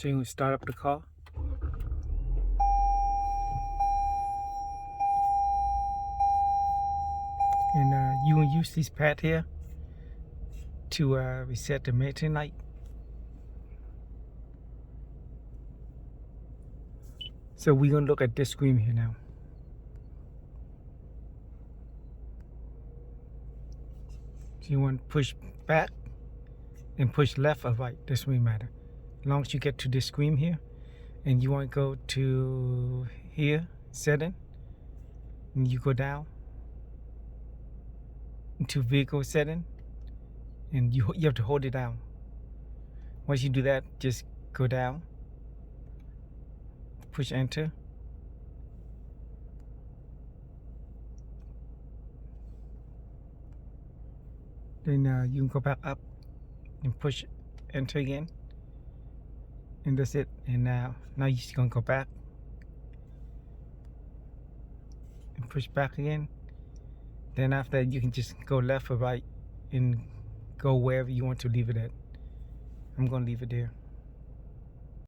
So you can start up the car. And you will use this pad here to reset the maintenance light. So we're gonna look at this screen here now. So you want to push back and push left or right, doesn't really matter. As long as you get to this screen here, and you want to go to here, setting, and you go down into vehicle setting, and you have to hold it down. Once you do that, just go down, push enter. Then you can go back up and push enter again, and that's it. And now you're just gonna go back and push back again. Then after that, you can just go left or right and go wherever you want to leave it at. I'm gonna leave it there.